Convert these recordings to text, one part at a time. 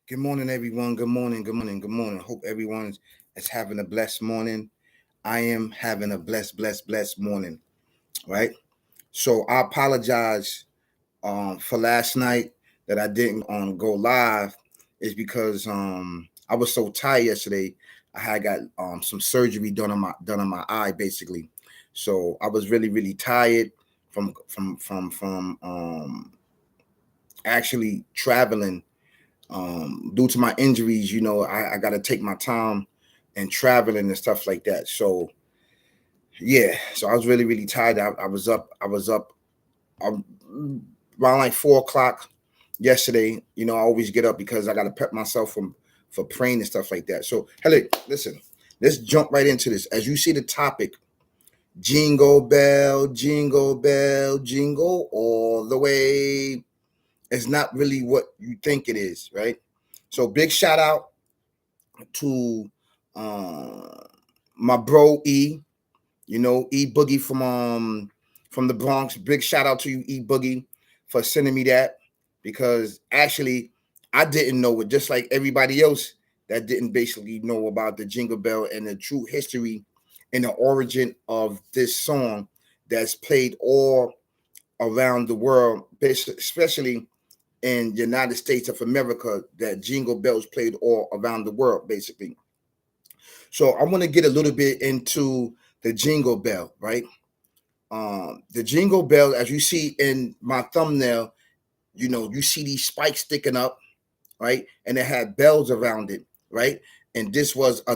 Good morning, everyone. Good morning. Good morning. Good morning. Hope everyone is having a blessed morning. I am having a blessed morning. Right. So I apologize for last night that I didn't go live. Is because I was so tired yesterday. I had got some surgery done on my eye basically. So I was really tired from actually traveling due to my injuries. I got to take my time and traveling and stuff like that. So yeah, so I was really tired. I was up um, around like 4 o'clock yesterday. I always get up because I got to prep myself for praying and stuff like that. So hey, listen, let's jump right into this. As you see the topic, jingle bell, jingle all the way. It's not really what you think it is, right? So big shout out to uh, my bro E. E Boogie from the Bronx. Big shout out to you, E Boogie, for sending me that because actually I didn't know it, just like everybody else that didn't basically know about the Jingle Bell and the true history and the origin of this song that's played all around the world, especially in the United States of America, that Jingle Bells played all around the world, basically. So I want to get a little bit into the Jingle Bell, right? The Jingle Bell, as you see in my thumbnail, you see these spikes sticking up, right? And it had bells around it, right? And this was a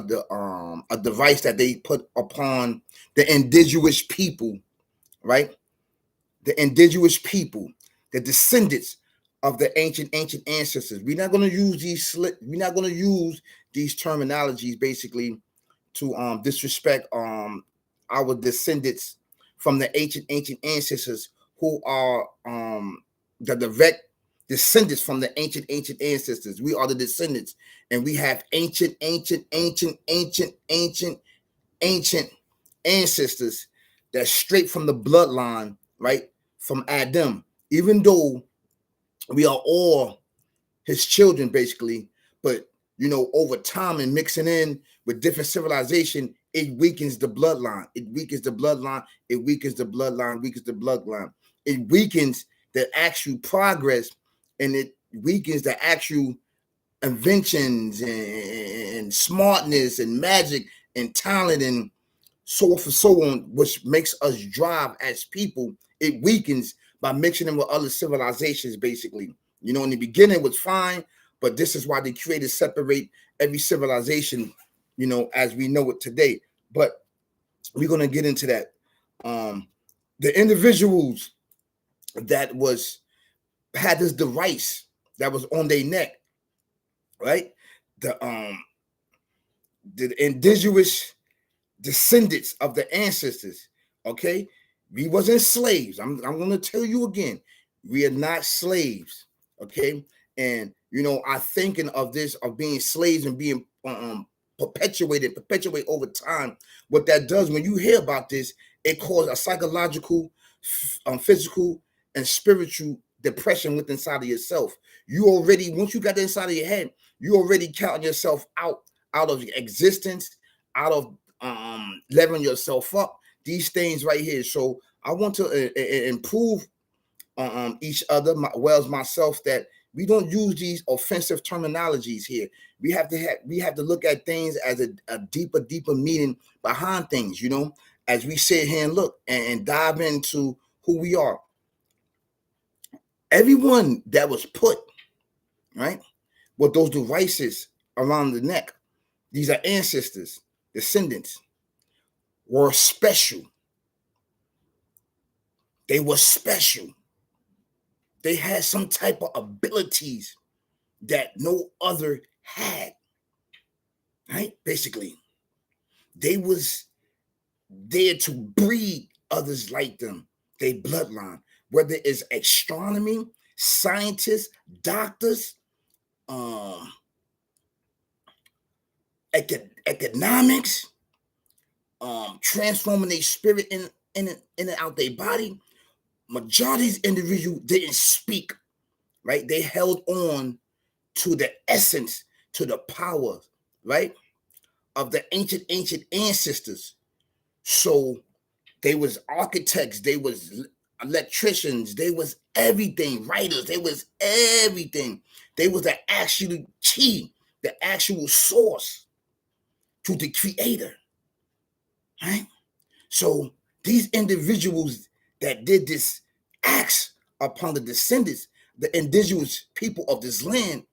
device that they put upon the indigenous people, right? The indigenous people, the descendants of the ancient ancestors. We're not going to use we're not going to use these terminologies basically to disrespect our descendants from the ancient ancestors who are the direct descendants from the ancient ancestors. We are the descendants, and we have ancient ancestors that's straight from the bloodline, right? From Adam. Even though we are all his children, basically, but over time and mixing in with different civilization, it weakens the bloodline. It weakens the bloodline. It weakens the bloodline. Weakens the bloodline. It weakens the actual progress, and it weakens the actual inventions and smartness and magic and talent and so forth and so on, which makes us drive as people. It weakens by mixing them with other civilizations, basically. In the beginning it was fine, but this is why they created separate every civilization, as we know it today. But we're gonna get into that. The individuals that was had this device that was on their neck, right? The the indigenous descendants of the ancestors. Okay, we wasn't slaves. I'm going to tell you again, we are not slaves. Okay, and I thinking of this of being slaves and being perpetuate over time. What that does when you hear about this, it causes a psychological, physical, and spiritual depression within inside of yourself. You already, once you got that inside of your head, you already counting yourself out of existence, out of leveling yourself up. These things right here. So I want to improve each other, well as myself, that we don't use these offensive terminologies here. We have to look at things as a deeper meaning behind things. As we sit here and look and dive into who we are. Everyone that was put right with those devices around the neck, these are ancestors, descendants, were special. They were special. They had some type of abilities that no other had. Right? Basically, they was there to breed others like them. They bloodline, whether it's astronomy, scientists, doctors, um, economics, transforming their spirit in and out their body. Majority of these individuals didn't speak, right? They held on to the essence, to the power, right, of the ancient ancestors. So they was architects, they was electricians, they was everything, writers, they was everything. They was the actual key, the actual source to the creator, right? So these individuals that did this acts upon the descendants, the indigenous people of this land,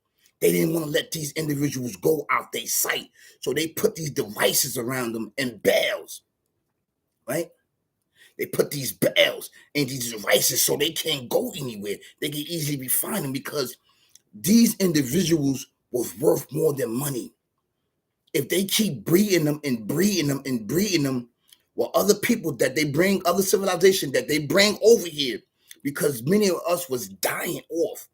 they didn't want to let these individuals go out their sight. So they put these devices around them and bells, right? They put these bells and these devices so they can't go anywhere. They can easily be finding because these individuals was worth more than money. If they keep breeding them and breeding them and breeding them, well, other people that they bring, other civilization that they bring over here, because many of us was dying off,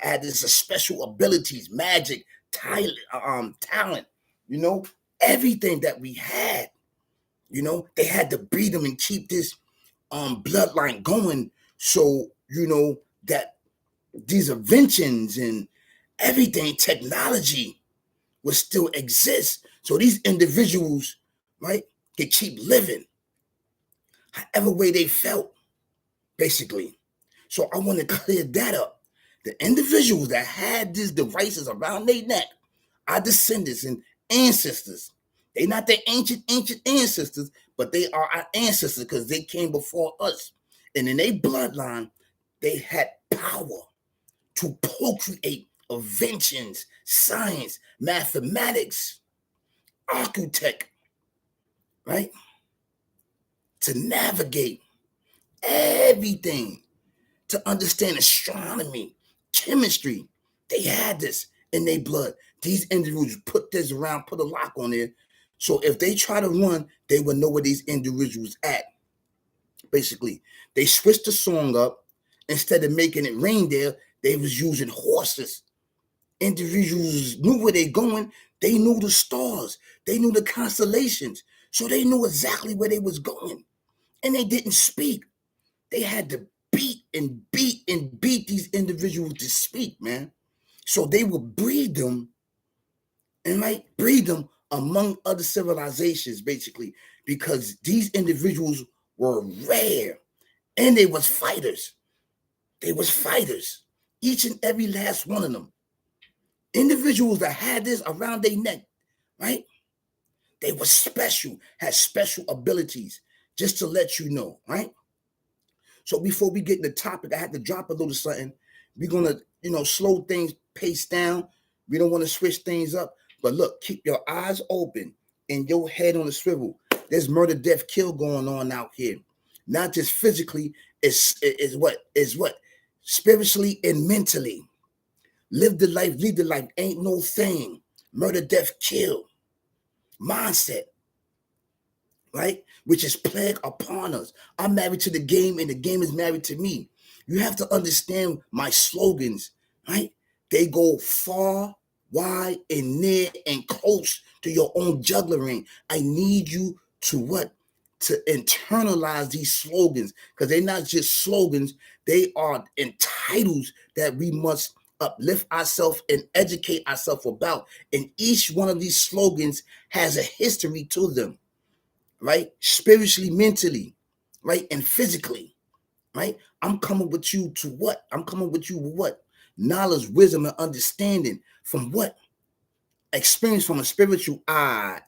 had this special abilities, magic, talent, you know, everything that we had, you know, they had to breed them and keep this bloodline going. So, you know, that these inventions and everything, technology will still exist. So these individuals, right, can keep living however way they felt, basically. So I want to clear that up. The individuals that had these devices around their neck are descendants and ancestors. They not the ancient ancestors, but they are our ancestors because they came before us. And in their bloodline, they had power to procreate inventions, science, mathematics, architect, right? To navigate everything, to understand astronomy, chemistry. They had this in their blood. These individuals put this around, put a lock on it. So if they try to run, they would know where these individuals at. Basically, they switched the song up. Instead of making it reindeer, they was using horses. Individuals knew where they going. They knew the stars. They knew the constellations. So they knew exactly where they was going. And they didn't speak. They had to beat and beat and beat these individuals to speak, man. So they would breed them and breed them among other civilizations, basically, because these individuals were rare and they was fighters. They was fighters, each and every last one of them. Individuals that had this around their neck, right? They were special, had special abilities, just to let you know, right? So before we get in the topic, I had to drop a little something. We're gonna, slow things pace down. We don't want to switch things up. But look, keep your eyes open and your head on the swivel. There's murder, death, kill going on out here. Not just physically, is what? Spiritually and mentally. Live the life, lead the life. Ain't no thing. Murder, death, kill. Mindset, right? Which is plague upon us. I'm married to the game and the game is married to me. You have to understand my slogans, right? They go far, wide, and near and close to your own juggler ring. I need you to what? To internalize these slogans, because they're not just slogans, they are entitles that we must uplift ourselves and educate ourselves about. And each one of these slogans has a history to them, right? Spiritually, mentally, right? And physically, right? I'm coming with you to what? I'm coming with you with what? Knowledge, wisdom, and understanding from what? Experience from a spiritual eye.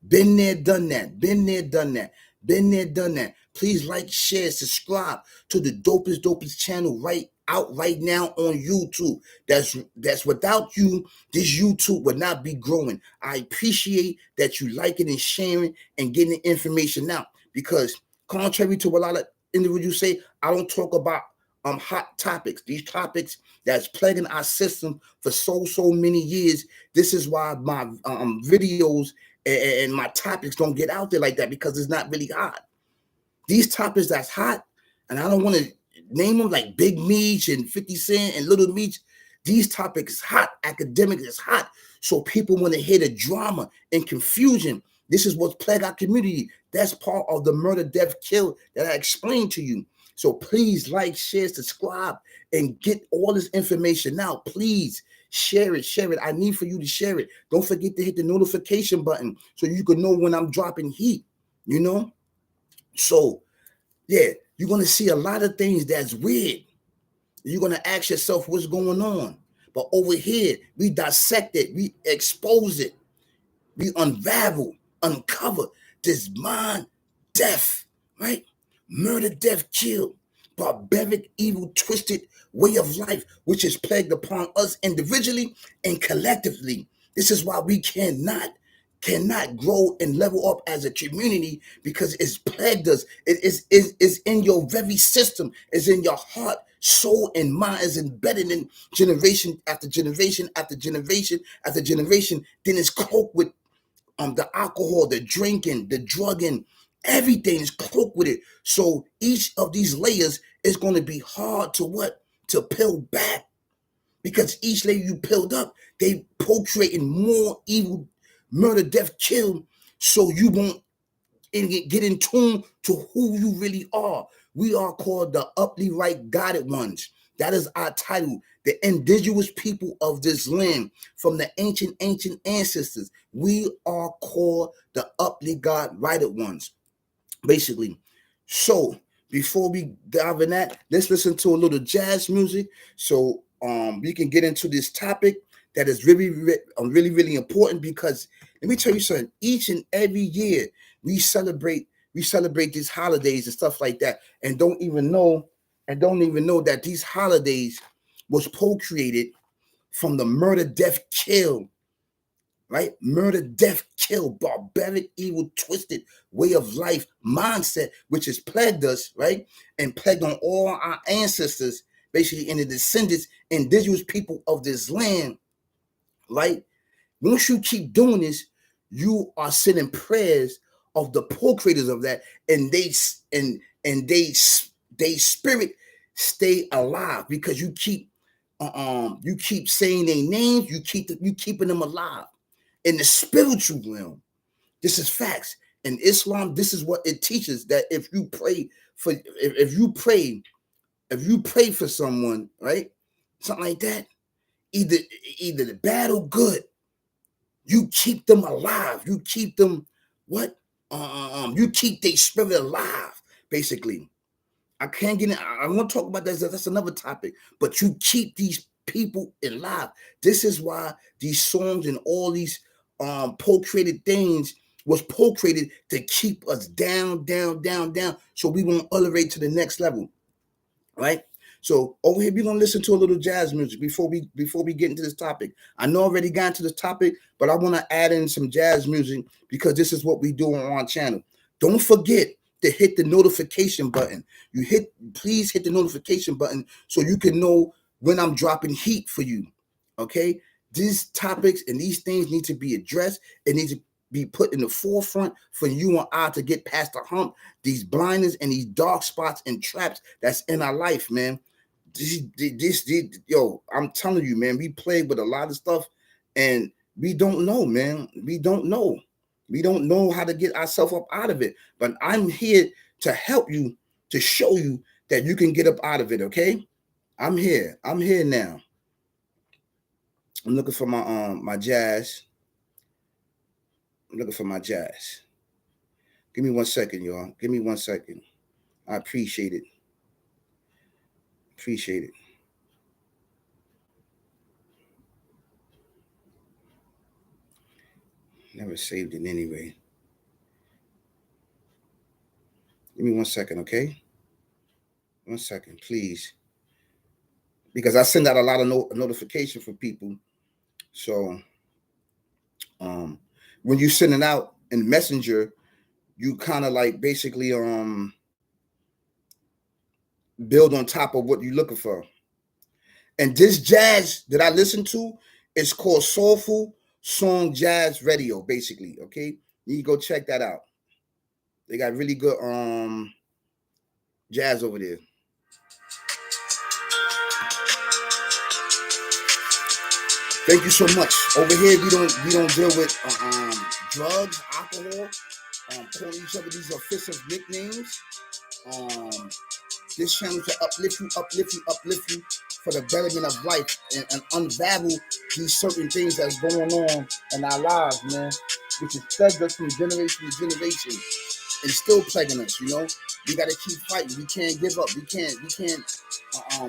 Been there, done that. Been there, done that. Been there, done that. Please like, share, subscribe to the dopest channel right now on YouTube. That's without you, this YouTube would not be growing. I appreciate that you liking and sharing and getting the information out, because contrary to what a lot of individuals say, I don't talk about hot topics. These topics that's plaguing our system for so many years. This is why my videos and my topics don't get out there like that, because it's not really hot. These topics that's hot, and I don't want to name them like Big Meech and 50 Cent and Little Meech. These topics hot. Academic is hot. So people want to hear the drama and confusion. This is what's plagued our community. That's part of the murder, death, kill that I explained to you. So please like, share, subscribe, and get all this information out. Please share it, share it. I need for you to share it. Don't forget to hit the notification button so you can know when I'm dropping heat, you know? So, yeah, you're going to see a lot of things that's weird. You're going to ask yourself what's going on. But over here, we dissect it, we expose it, we unravel, uncover this mind, death, right? Murder, death, kill, barbaric, evil, twisted way of life, which is plagued upon us individually and collectively. This is why we cannot grow and level up as a community, because it's plagued us. It's in your very system. It's in your heart, soul, and mind. Is embedded in generation after generation after generation after generation. Then it's cloaked with the alcohol, the drinking, the drugging, everything is cloaked with it. So each of these layers is going to be hard to what? To peel back. Because each layer you peeled up, they procreating more evil, murder, death, kill, so you won't get in tune to who you really are. We are called the uply right guided ones. That is our title. The indigenous people of this land, from the ancient ancestors. We are called the uply God righted ones, basically. So before we dive in that, let's listen to a little jazz music so we can get into this topic that is really important. Because let me tell you something, each and every year we celebrate these holidays and stuff like that, and don't even know that these holidays was procreated from the murder, death, kill, right? Murder, death, kill, barbaric, evil, twisted way of life mindset, which has plagued us, right? And plagued on all our ancestors, basically, and the descendants, indigenous people of this land, right? Once you keep doing this, you are sending prayers of the procreators of that, and they spirit stay alive, because you keep saying their names, you keeping them alive in the spiritual realm. This is facts. In Islam, this is what it teaches, that if you pray for someone, right, something like that, either the bad or good, you keep them alive. You keep them what? You keep their spirit alive, basically. I can't get in. I want to talk about that. That's another topic. But you keep these people alive. This is why these songs and all these procreated things was procreated to keep us down, so we won't elevate to the next level, right? So over here, we're gonna listen to a little jazz music before we get into this topic. I know I already got into this topic, but I want to add in some jazz music, because this is what we do on our channel. Don't forget to hit the notification button. Please hit the notification button so you can know when I'm dropping heat for you. Okay, these topics and these things need to be addressed. It needs to be put in the forefront for you and I to get past the hump, these blinders and these dark spots and traps that's in our life, man. Yo, I'm telling you, man, we play with a lot of stuff and we don't know, man. We don't know how to get ourselves up out of it. But I'm here to help you, to show you that you can get up out of it. Okay, I'm here now. I'm looking for my jazz. I'm looking for my jazz. Give me 1 second, y'all. Give me 1 second. I appreciate it. Never saved it anyway. Give me 1 second, okay? 1 second, please. Because I send out a lot of notification for people. So when you send it out in Messenger, you kind of like basically build on top of what you're looking for. And this jazz that I listen to is called Soulful Song Jazz Radio, basically. Okay, you can go check that out. They got really good jazz over there. Thank you so much. Over here, we don't deal with drugs, alcohol, calling each other these offensive nicknames. This channel to uplift you, uplift you, uplift you for the betterment of life and unravel these certain things that's going on in our lives, man, which has plagued us from generation to generation and still plaguing us. You know, we got to keep fighting. We can't give up. We can't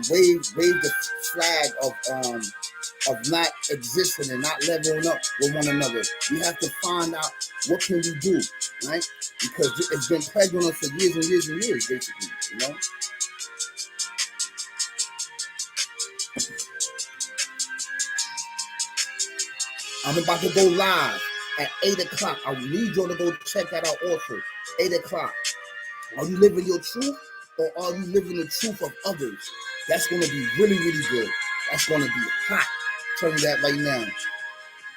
wave the flag of not existing and not leveling up with one another. We have to find out what can we do, right? Because it's been plaguing us for years and years and years, basically, you know? I'm about to go live at 8 o'clock. I need you to go check that out also. 8 o'clock. Are you living your truth or are you living the truth of others? That's going to be really, really good. That's going to be hot. Tell you that right now.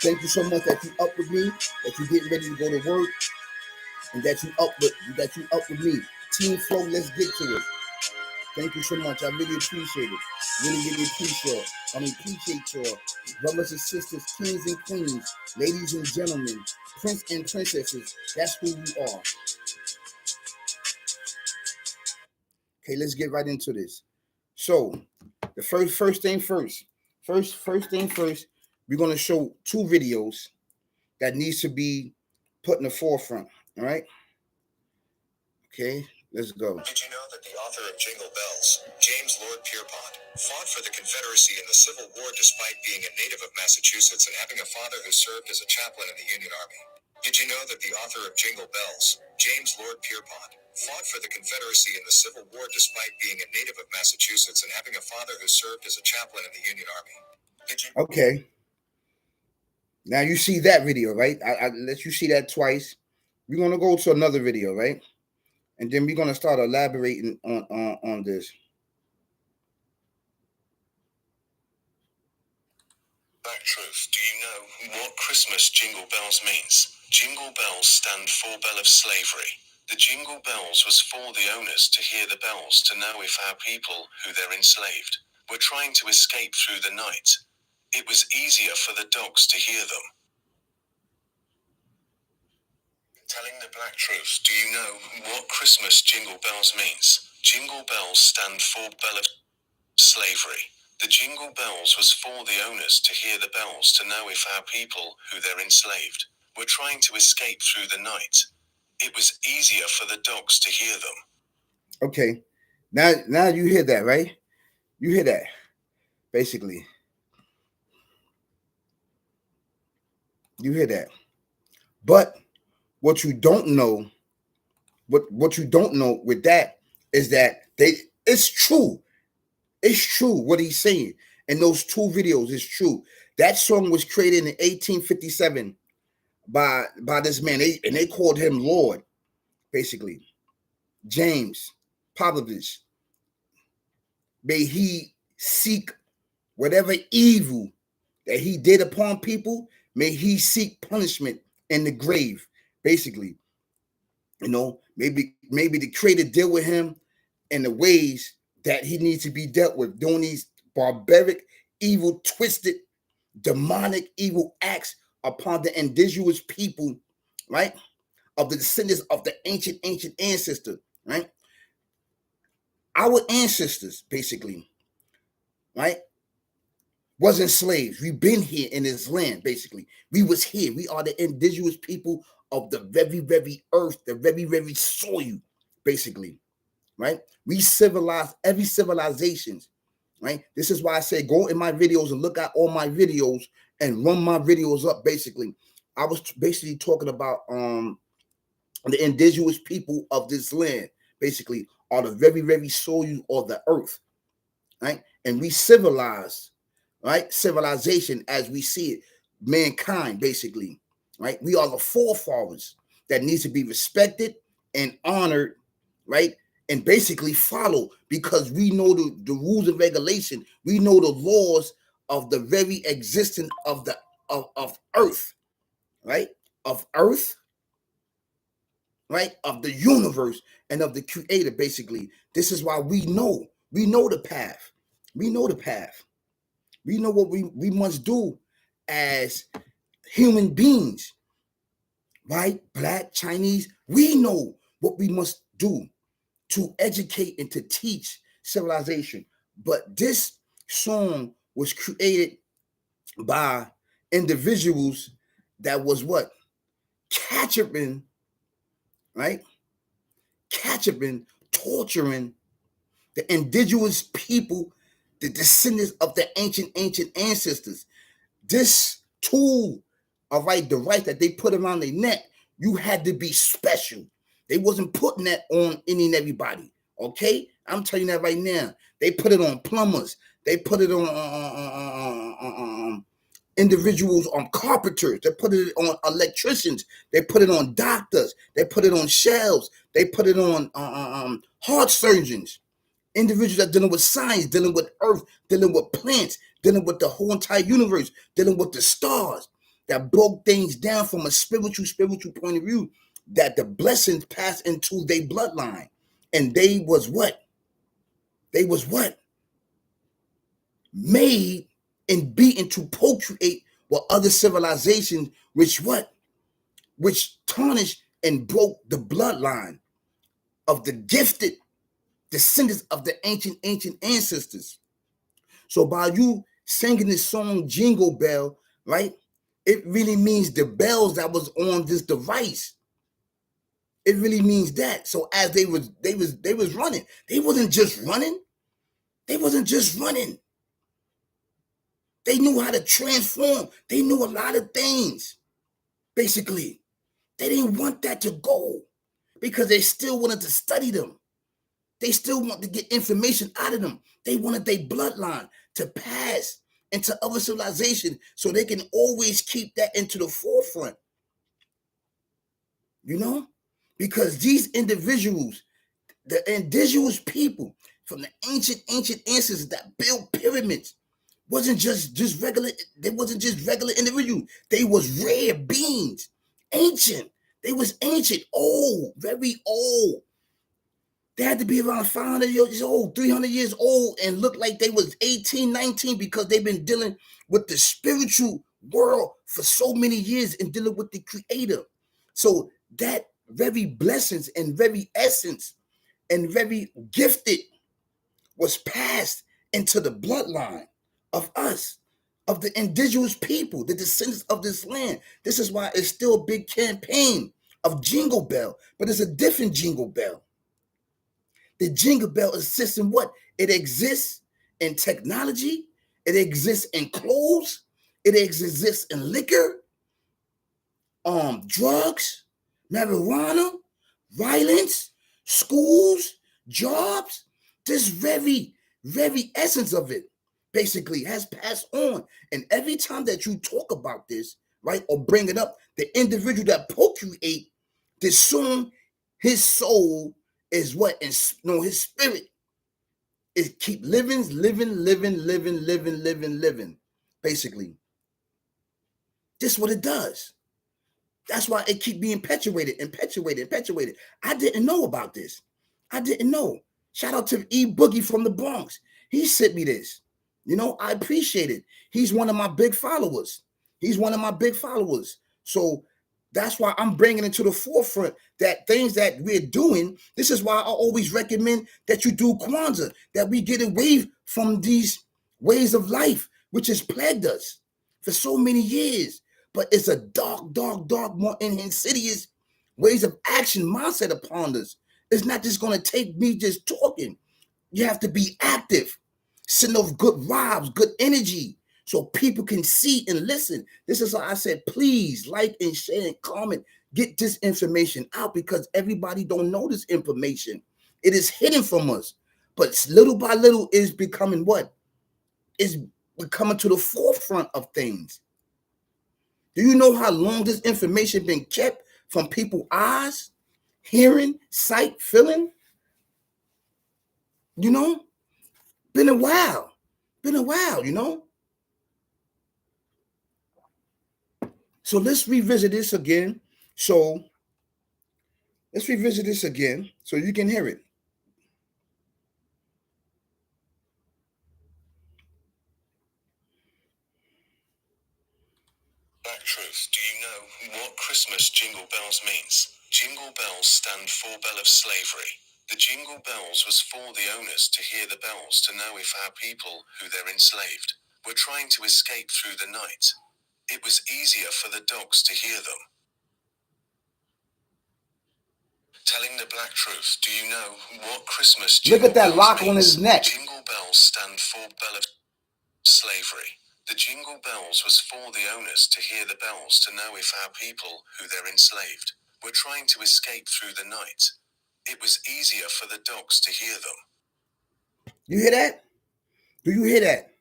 Thank you so much that you up with me, that you getting ready to go to work, and that you up with me. Team Flow, let's get to it. Thank you so much. I really appreciate it. Really, really appreciate it. Appreciate your brothers and sisters, kings and queens, ladies and gentlemen, prince and princesses. That's who you are. Okay, let's get right into this. So, the first thing first. First thing first, we're gonna show two videos that needs to be put in the forefront. All right. Okay, let's go. Did you know that the author of Jingle Bells, James Lord Pierpont, fought for the Confederacy in the Civil War despite being a native of Massachusetts and having a father who served as a chaplain in the Union Army? Did you know that the author of Jingle Bells, James Lord Pierpont, fought for the Confederacy in the Civil War despite being a native of Massachusetts and having a father who served as a chaplain in the Union Army? Okay. Now you see that video, right? I let you see that twice. We're gonna go to another video, right? And then we're gonna start elaborating on this. Black truth. Do you know what Christmas Jingle Bells means? Jingle bells stand for bell of slavery. The jingle bells was for the owners to hear the bells to know if our people, who they're enslaved, were trying to escape through the night. It was easier for the dogs to hear them. Telling the black truth. Do you know what Christmas Jingle Bells means? Jingle bells stand for bell of slavery. The jingle bells was for the owners to hear the bells to know if our people, who they're enslaved, were trying to escape through the night. It was easier for the dogs to hear them. Okay. Now you hear that, right? You hear that, basically. You hear that. But what you don't know, what you don't know with that is that it's true. It's true what he's saying. In those two videos, it's true. That song was created in 1857 by this man. They called him Lord, basically. James Pavlovich. May he seek whatever evil that he did upon people, may he seek punishment in the grave, basically. You know, maybe the creator deal with him in the ways that he needs to be dealt with, doing these barbaric, evil, twisted, demonic, evil acts upon the indigenous people, right? Of the descendants of the ancient ancestor, right? Our ancestors, basically, right, wasn't slaves. We've been here in this land, basically. We was here. We are the indigenous people of the very, very earth, the very, very soil, basically, right? We civilized every civilizations, right? This is why I say go in my videos and look at all my videos and run my videos up, basically. I was basically talking about the indigenous people of this land, basically, are the very, very soil of the earth, right? And we civilized, right? Civilization as we see it, mankind, basically, right? We are the forefathers that needs to be respected and honored, right? And basically followed because we know the rules and regulation. We know the laws of the very existence of the of earth, right? Of earth, right? Of the universe and of the creator, basically. This is why we know the path. We know the path. We know what we must do as human beings, right? Black, Chinese, we know what we must do to educate and to teach civilization. But this song was created by individuals that was what? Capturing, right? Capturing, torturing the indigenous people, the descendants of the ancient ancestors. This tool, all right, the right that they put around their neck, you had to be special. They wasn't putting that on any and everybody. Okay, I'm telling you that right now. They put it on plumbers. They put it on individuals, on carpenters. They put it on electricians. They put it on doctors. They put it on shelves. They put it on heart surgeons. Individuals that dealing with science, dealing with earth, dealing with plants, dealing with the whole entire universe, dealing with the stars, that broke things down from a spiritual point of view, that the blessings passed into their bloodline. And they was what? They was what? Made and beaten to procreate with other civilizations, which what? Which tarnished and broke the bloodline of the gifted descendants of the ancient ancestors. So by you singing this song Jingle Bell, right? It really means the bells that was on this device. It really means that. So as they was running, they wasn't just running. They wasn't just running. They knew how to transform. They knew a lot of things. Basically, they didn't want that to go because they still wanted to study them. They still want to get information out of them. They wanted their bloodline to pass into other civilization so they can always keep that into the forefront. You know? Because these individuals, the indigenous people from the ancient ancestors that built pyramids, wasn't just regular, they wasn't just regular individuals. They was rare beings, ancient. They was ancient, old, very old. They had to be around 500 years old, 300 years old, and look like they was 18, 19 because they've been dealing with the spiritual world for so many years and dealing with the creator. So that very blessings and very essence and very gifted was passed into the bloodline of us, of the indigenous people, the descendants of this land. This is why it's still a big campaign of Jingle Bell, but it's a different Jingle Bell. The Jingle Bell exists in what? It exists in technology. It exists in clothes. It exists in liquor, drugs, marijuana, violence, schools, jobs. This very essence of it basically has passed on. And every time that you talk about this, right, or bring it up, the individual that procreate this song, his soul is what? And no, his spirit is keep living. Basically, this is what it does. That's why it keep being perpetuated. I didn't know about this. I didn't know. Shout out to E Boogie from the Bronx. He sent me this. You know, I appreciate it. He's one of my big followers. So that's why I'm bringing it to the forefront that things that we're doing. This is why I always recommend that you do Kwanzaa, that we get away from these ways of life, which has plagued us for so many years. But it's a dark, more insidious ways of action mindset upon us. It's not just going to take me just talking. You have to be active, send off good vibes, good energy, so people can see and listen. This is why I said, please like and share and comment. Get this information out because everybody don't know this information. It is hidden from us. But little by little is becoming what? Is becoming to the forefront of things. Do you know how long this information been kept from people's eyes, hearing, sight, feeling? You know? Been a while, you know? So let's revisit this again. So you can hear it. Black Truth, do you know what Christmas Jingle Bells means? Jingle bells stand for bell of slavery. The jingle bells was for the owners to hear the bells to know if our people, who they're enslaved, were trying to escape through the night. It was easier for the dogs to hear them. Telling the black truth, do you know what Christmas Look jingle at that bells lock on means? his neck. Jingle bells stand for bell of slavery. The jingle bells was for the owners to hear the bells to know if our people, who they're enslaved, were trying to escape through the night. It was easier for the dogs to hear them. You hear that? Do you hear that?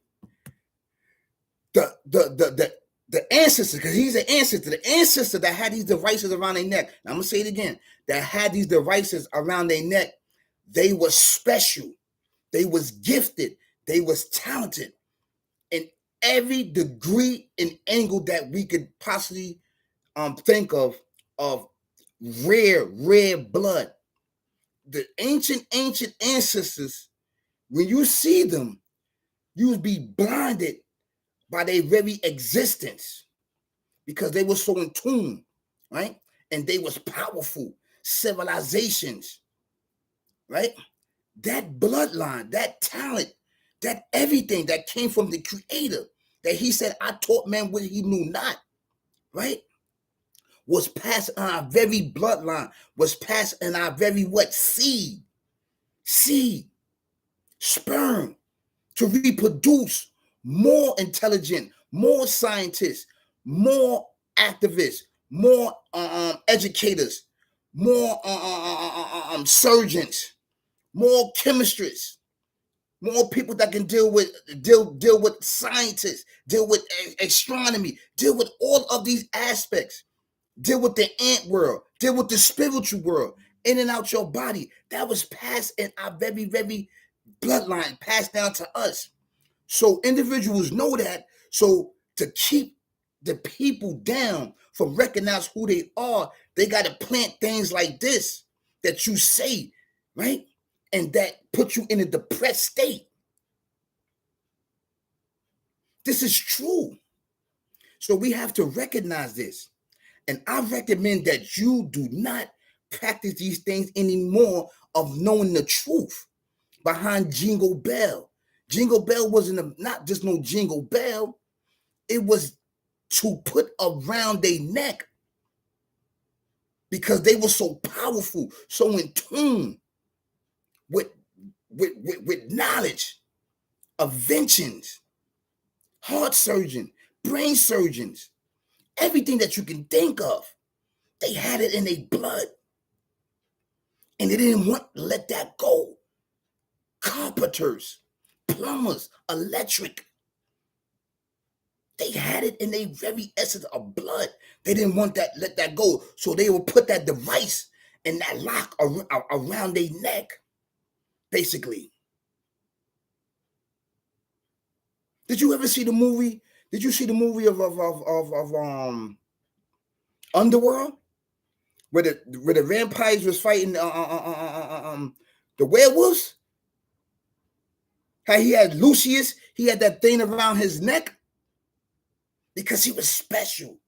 The ancestor, because he's an ancestor, the ancestor that had these devices around their neck. Now, I'm gonna say it again. That had these devices around their neck. They were special. They was gifted. They was talented in every degree and angle that we could possibly think of rare blood. The ancient ancestors, when you see them, you would be blinded by their very existence because they were so in tune, right? And they was powerful civilizations, right? That bloodline, that talent, that everything that came from the creator, that he said, I taught man what he knew not, right? Was passed in our very bloodline, was passed in our very what? Seed, sperm, to reproduce more intelligent, more scientists, more activists, more educators, more surgeons, more chemists, more people that can deal with scientists, deal with astronomy, deal with all of these aspects, deal with the ant world, deal with the spiritual world, in and out your body. That was passed in our very, very bloodline, passed down to us. So individuals know that. So to keep the people down from recognize who they are, they got to plant things like this that you say, right? And that put you in a depressed state. This is true. So we have to recognize this. And I recommend that you do not practice these things anymore of knowing the truth behind Jingle Bell. Jingle Bell wasn't not just no Jingle Bell. It was to put around their neck because they were so powerful, so in tune with knowledge, inventions, heart surgeons, brain surgeons, everything that you can think of. They had it in their blood. And they didn't want to let that go. Carpenters, plumbers, electric. They had it in their very essence of blood. They didn't want that, let that go. So they would put that device and that lock around their neck, basically. Did you ever see the movie? Did you see the movie of Underworld? Where the vampires was fighting the werewolves? How he had Lucius, he had that thing around his neck because he was special.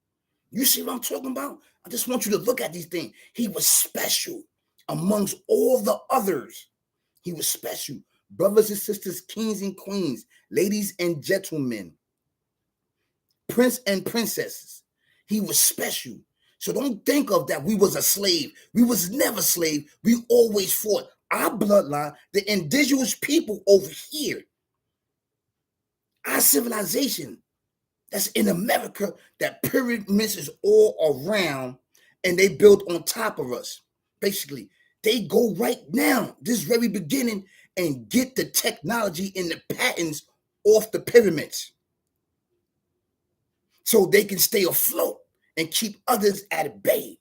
You see what I'm talking about? I just want you to look at these things. He was special amongst all the others. He was special. Brothers and sisters, kings and queens, ladies and gentlemen, prince and princesses. He was special. So don't think of that we was a slave. We was never slave. We always fought. Our bloodline, the indigenous people over here, our civilization that's in America, that pyramids is all around and they built on top of us. Basically, they go right now, this very beginning, and get the technology and the patents off the pyramids so they can stay afloat and keep others at bay.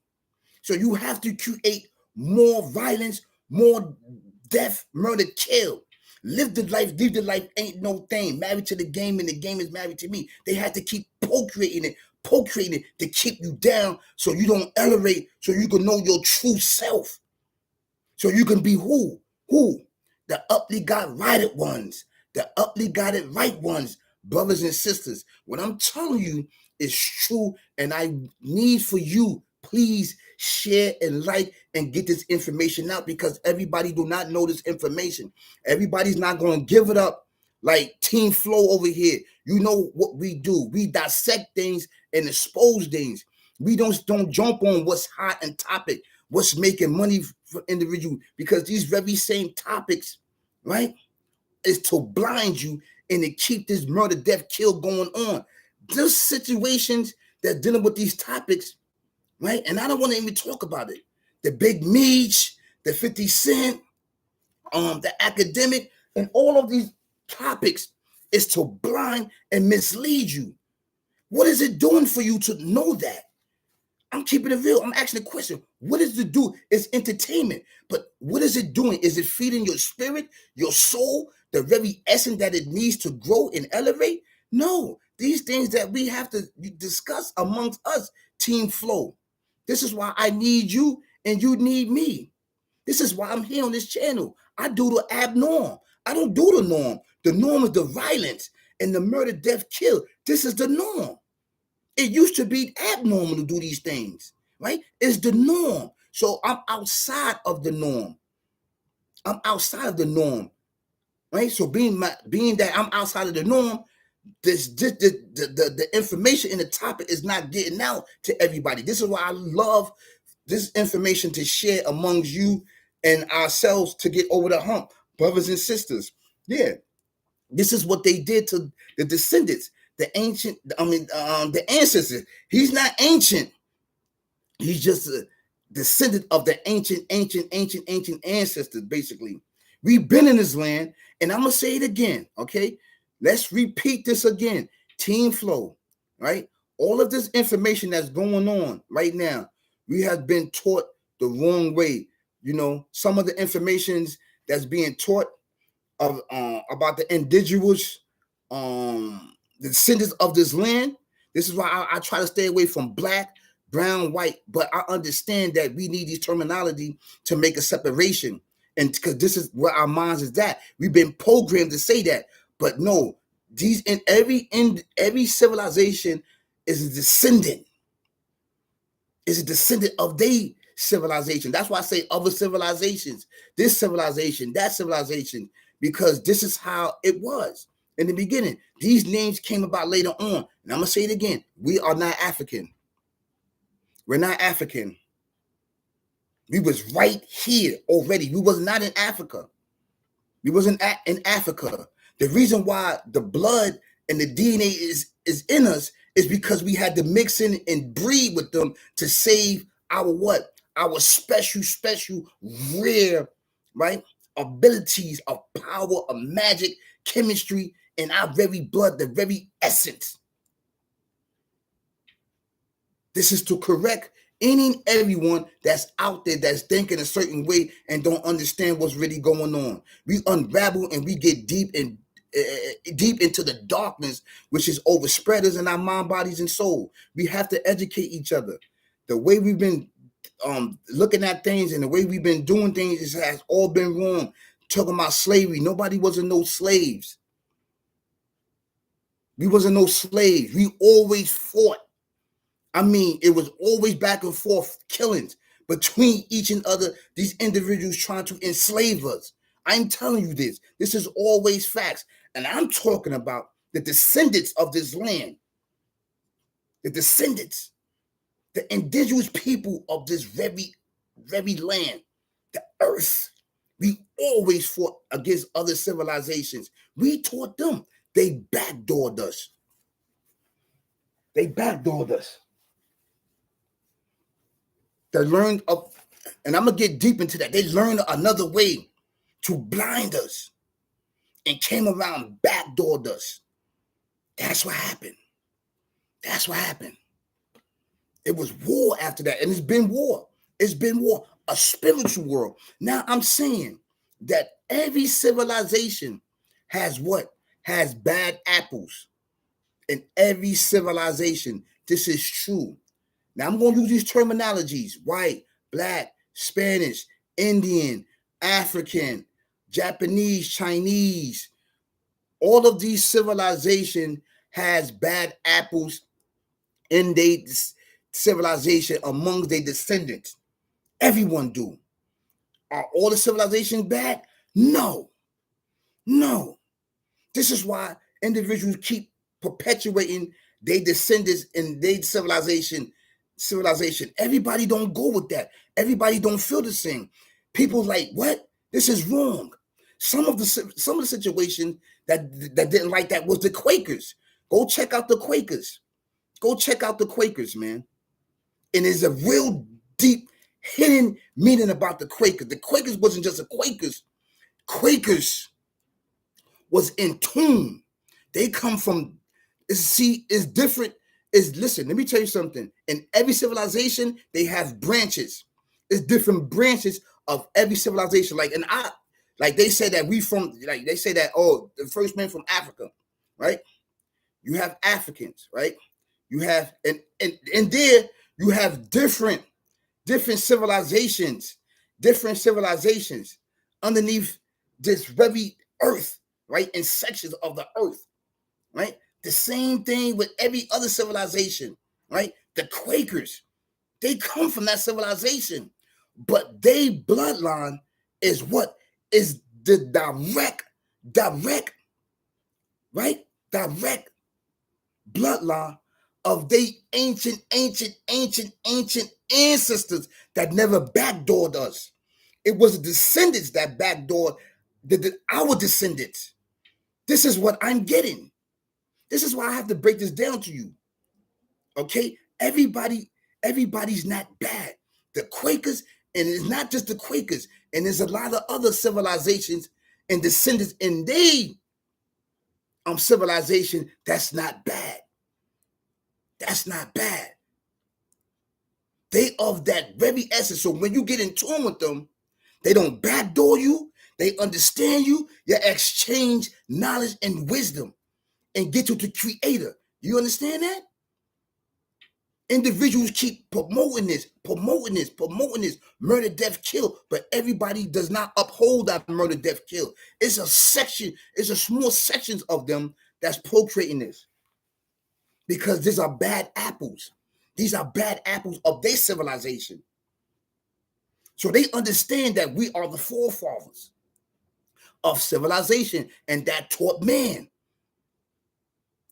So you have to create more violence, more death, murder, kill. Live the life, leave the life ain't no thing. Married to the game and the game is married to me. They have to keep procreating it to keep you down so you don't elevate, so you can know your true self. So you can be who? Who? The uply God righted ones. The uply got it right ones. Brothers and sisters. What I'm telling you is true, and I need for you, please share and like and get this information out, because everybody do not know this information. Everybody's not going to give it up like Team Flow over here. You know what we do. We dissect things and expose things. We don't jump on what's hot and topic, what's making money for individual, because these very same topics, right, is to blind you and to keep this murder, death, kill going on. Those situations that dealing with these topics, right? And I don't want to even talk about it. The Big Meech, the 50 Cent, the academic, and all of these topics is to blind and mislead you. What is it doing for you to know that? I'm keeping it real. I'm asking the question. What does it do? It's entertainment. But what is it doing? Is it feeding your spirit, your soul, the very essence that it needs to grow and elevate? No. These things that we have to discuss amongst us, Team Flow. This is why I need you and you need me. This is why I'm here on this channel. I do the abnorm. I don't do the norm. The norm is the violence and the murder, death, kill. This is the norm. It used to be abnormal to do these things, right? It's the norm. So I'm outside of the norm. I'm outside of the norm, right? So being that I'm outside of the norm, the information in the topic is not getting out to everybody. This is why I love this information to share amongst you and ourselves to get over the hump, brothers and sisters. Yeah, this is what they did to the descendants. The ancestors. He's not ancient. He's just a descendant of the ancient ancestors, basically. We've been in this land, and I'm going to say it again, okay? Let's repeat this again. Team Flow, right? All of this information that's going on right now, we have been taught the wrong way. You know, some of the informations that's being taught of about the indigenous the descendants of this land. This is why I try to stay away from black, brown, white, but I understand that we need these terminology to make a separation, and because this is where our minds is at. We've been programmed to say that, but no, these in every civilization is a descendant, of their civilization. That's why I say other civilizations, this civilization, that civilization, because this is how it was in the beginning. These names came about later on. And I'm going to say it again. We are not African. We're not African. We was right here already. We was not in Africa. We wasn't in Africa. The reason why the blood and the DNA is in us is because we had to mix in and breed with them to save our what? Our special, rare, right? Abilities of power, of magic, chemistry, in our very blood, the very essence. This is to correct any and everyone that's out there that's thinking a certain way and don't understand what's really going on. We unravel and we get deep into the darkness, which is overspread us in our mind, bodies, and soul. We have to educate each other. The way we've been looking at things and the way we've been doing things has all been wrong. Talking about slavery, nobody wasn't no slaves. We wasn't no slaves. We always fought. I mean, it was always back and forth killings between each and other, these individuals trying to enslave us. I'm telling you this. This is always facts. And I'm talking about the descendants of this land. The descendants. The indigenous people of this very, very land. The earth. We always fought against other civilizations. We taught them. They backdoored us. They learned of, and I'm going to get deep into that. They learned another way to blind us and came around, backdoored us. That's what happened. It was war after that. And it's been war. A spiritual war. Now I'm saying that every civilization has what? Has bad apples. In every civilization, this is true. Now I'm going to use these terminologies: white, black, Spanish, Indian, African, Japanese, Chinese. All of these civilizations has bad apples in their civilization among their descendants. Everyone do. Are all the civilizations bad? No. No. This is why individuals keep perpetuating their descendants in their civilization. Everybody don't go with that. Everybody don't feel the same. People like, what? This is wrong. Some of the situations that didn't like that was the Quakers. Go check out the Quakers. Go check out the Quakers, man. And there's a real deep hidden meaning about the Quakers. The Quakers wasn't just the Quakers. Quakers was in tune. They come from, it's different. Listen, let me tell you something. In every civilization, they have branches. It's different branches of every civilization. Like they say that the first man from Africa, right? You have Africans, right? You have, and there you have different civilizations underneath this very earth, right? In sections of the earth, right? The same thing with every other civilization, right? The Quakers, they come from that civilization, but their bloodline is what is the direct, right? Direct bloodline of they ancient ancestors that never backdoored us. It was the descendants that backdoored our descendants. This is what I'm getting. This is why I have to break this down to you. Okay? Everybody's not bad. The Quakers, and it's not just the Quakers, and there's a lot of other civilizations and descendants in they civilization that's not bad. That's not bad. They of that very essence. So when you get in tune with them, they don't backdoor you. They understand you. You exchange knowledge and wisdom and get to the creator. You understand that? Individuals keep promoting this, murder, death, kill, but everybody does not uphold that murder, death, kill. It's a small sections of them that's procreating this. Because these are bad apples. These are bad apples of their civilization. So they understand that we are the forefathers of civilization, and that taught man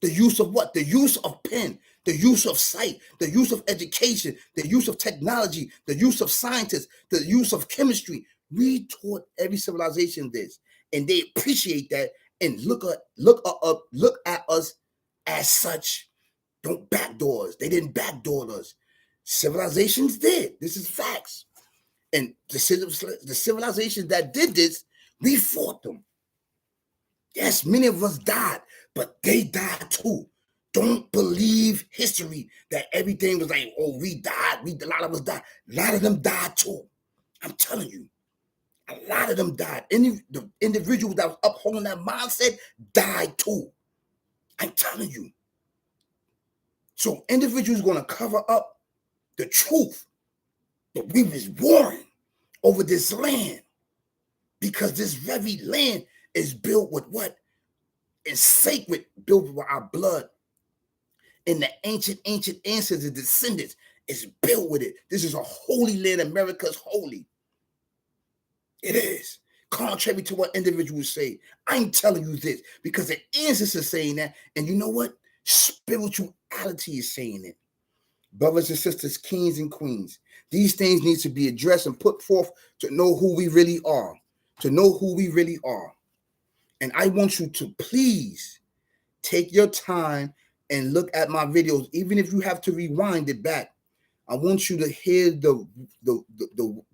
the use of what? The use of pen, the use of sight, the use of education, the use of technology, the use of scientists, the use of chemistry. We taught every civilization this, and they appreciate that and look at us as such. Don't backdoor us. They didn't backdoor us. Civilizations did. This is facts. And the civilizations that did this, we fought them. Yes, many of us died, but they died too. Don't believe history that everything was like, oh, we died. A lot of us died. A lot of them died too. I'm telling you, a lot of them died. The individuals that was upholding that mindset died too. I'm telling you. So individuals going to cover up the truth that we was warring over this land, because this very land is built with what? It's sacred, built with our blood. And the ancient ancestors, descendants, is built with it. This is a holy land. America's holy. It is. Contrary to what individuals say, I'm telling you this because the ancestors are saying that. And you know what? Spirituality is saying it. Brothers and sisters, kings and queens, these things need to be addressed and put forth to know who we really are. To know who we really are. And I want you to please take your time and look at my videos, even if you have to rewind it back. I want you to hear the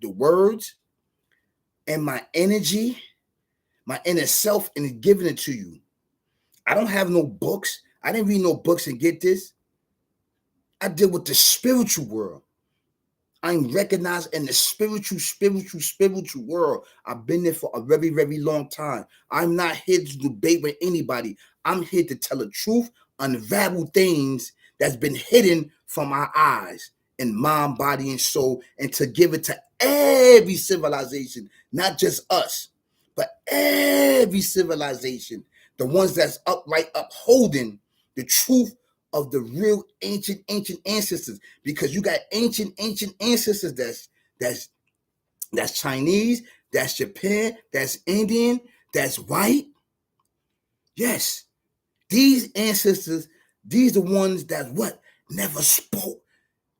words and my energy, my inner self, and giving it to you. I don't have no books. I didn't read no books and get this. I deal with the spiritual world. I'm recognized in the spiritual world. I've been there for a very, very long time. I'm not here to debate with anybody. I'm here to tell the truth, unravel things that's been hidden from our eyes in mind, body, and soul, and to give it to every civilization, not just us, but every civilization, the ones that's upright, upholding the truth of the real ancient ancestors, because you got ancient ancestors that's That's Chinese, that's Japan, that's Indian, that's white. Yes, these ancestors, these are the ones that what? Never spoke.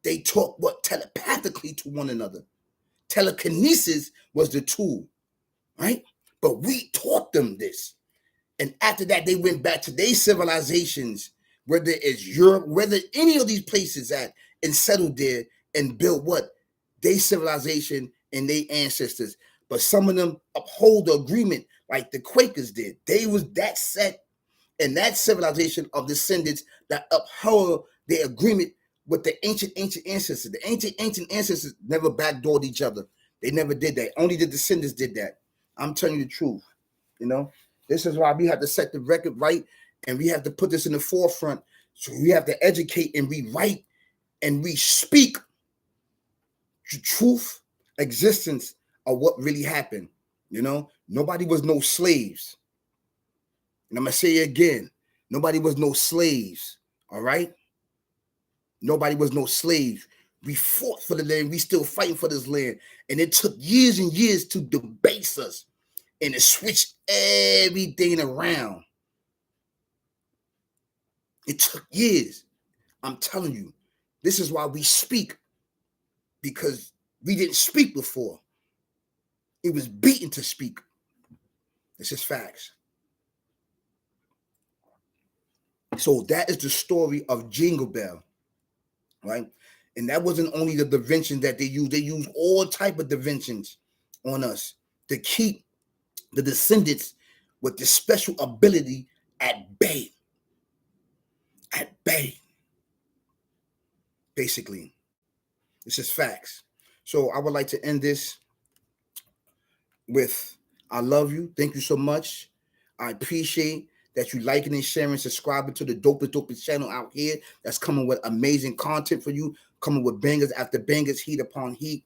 They talk what? Telepathically to one another. Telekinesis was the tool, right? But we taught them this. And after that, they went back to their civilizations, whether it's Europe, whether any of these places at, and settled there and built what? Their civilization and their ancestors. But some of them uphold the agreement like the Quakers did. They was that set and that civilization of descendants that upheld their agreement with the ancient ancestors. The ancient ancestors never backdoored each other. They never did that. Only the descendants did that. I'm telling you the truth. You know, this is why we have to set the record right, and we have to put this in the forefront. So we have to educate and rewrite and we speak the truth, existence of what really happened. You know, nobody was no slaves. And I'm gonna say it again. Nobody was no slaves. All right. Nobody was no slaves. We fought for the land. We still fighting for this land. And it took years and years to debase us and to switch everything around. It took years. I'm telling you, this is why we speak, because we didn't speak before. It was beaten to speak. This is facts. So that is the story of Jingle Bell, right? And that wasn't only the dimension that they used. They used all type of dimensions on us to keep the descendants with this special ability at bay. At bay. Basically. This is facts. So I would like to end this with I love you. Thank you so much. I appreciate that you liking and sharing, subscribing to the dopest channel out here that's coming with amazing content for you, coming with bangers after bangers, heat upon heat.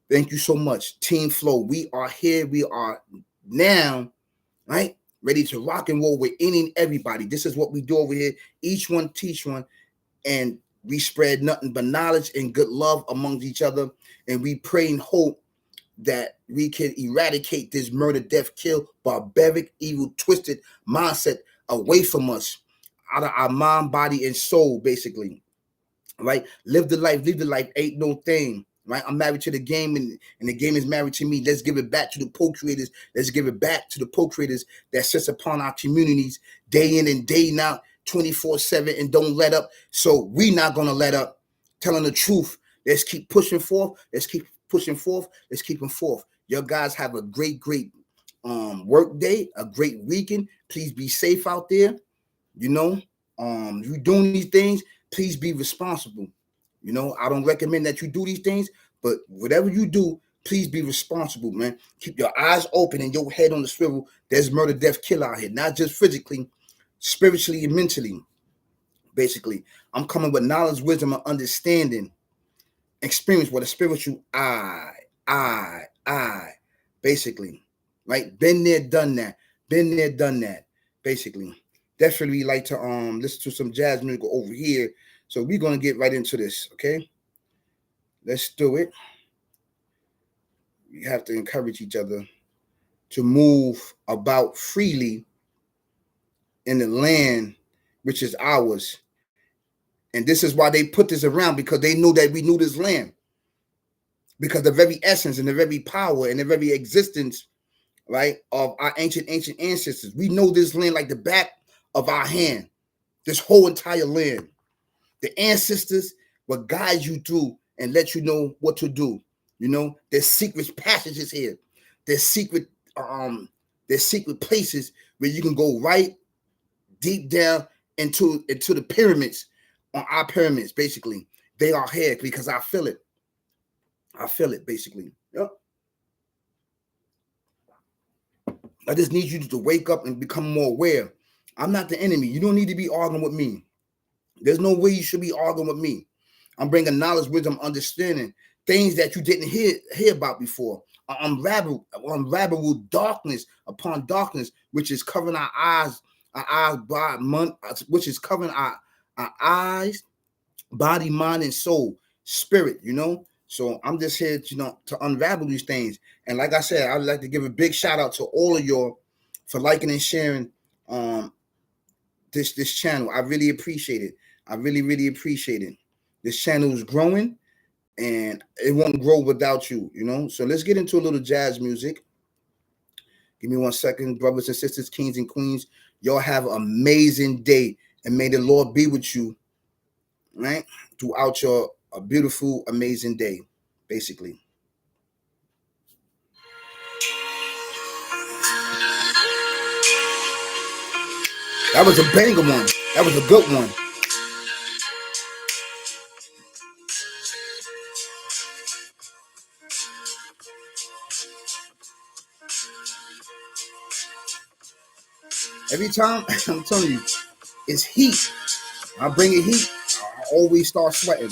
Thank you so much. Team Flow. We are here. We are now, right? Ready to rock and roll with any and everybody. This is what we do over here. Each one teach one. And we spread nothing but knowledge and good love amongst each other. And we pray and hope that we can eradicate this murder, death, kill, barbaric, evil, twisted mindset away from us, out of our mind, body, and soul, basically. Right? Live the life, ain't no thing. Right? I'm married to the game, and the game is married to me. Let's give it back to the co-creators. Let's give it back to the co-creators that sits upon our communities day in and day out, 24/7, and don't let up. So we not gonna let up. Telling the truth. Let's keep pushing forth. Let's keep pushing forth. Let's keep them forth. Your guys have a great work day, a great weekend. Please be safe out there. You know, if you're doing these things, please be responsible. You know, I don't recommend that you do these things, but whatever you do, please be responsible, man. Keep your eyes open and your head on the swivel. There's murder, death, kill out here, not just physically, spiritually, and mentally. Basically, I'm coming with knowledge, wisdom, and understanding, experience with a spiritual eye, basically, right? Been there, done that. Been there, done that. Basically, definitely like to listen to some jazz music over here. So we're gonna get right into this, okay? Let's do it. We have to encourage each other to move about freely in the land which is ours. And this is why they put this around, because they knew that we knew this land. Because the very essence and the very power and the very existence, right, of our ancient ancestors. We know this land like the back of our hand, this whole entire land. The ancestors will guide you through and let you know what to do. You know, there's secret passages here. There's secret places where you can go right deep down into the pyramids, on our pyramids, basically. They are here because I feel it. I feel it, basically. Yep. I just need you to wake up and become more aware. I'm not the enemy. You don't need to be arguing with me. There's no way you should be arguing with me. I'm bringing knowledge, wisdom, understanding, things that you didn't hear about before. Unravel darkness upon darkness, which is covering our eyes, which is covering our eyes, body, mind, and soul, spirit. You know. So I'm just here, to unravel these things. And like I said, I'd like to give a big shout out to all of y'all for liking and sharing this channel. I really appreciate it. I really, really appreciate it. This channel is growing and it won't grow without you, So let's get into a little jazz music. Give me 1 second, brothers and sisters, kings and queens. Y'all have an amazing day, and may the Lord be with you, right? Throughout your a beautiful, amazing day, basically. That was a banger one. That was a good one. Every time, I'm telling you, it's heat. I bring it heat. I always start sweating.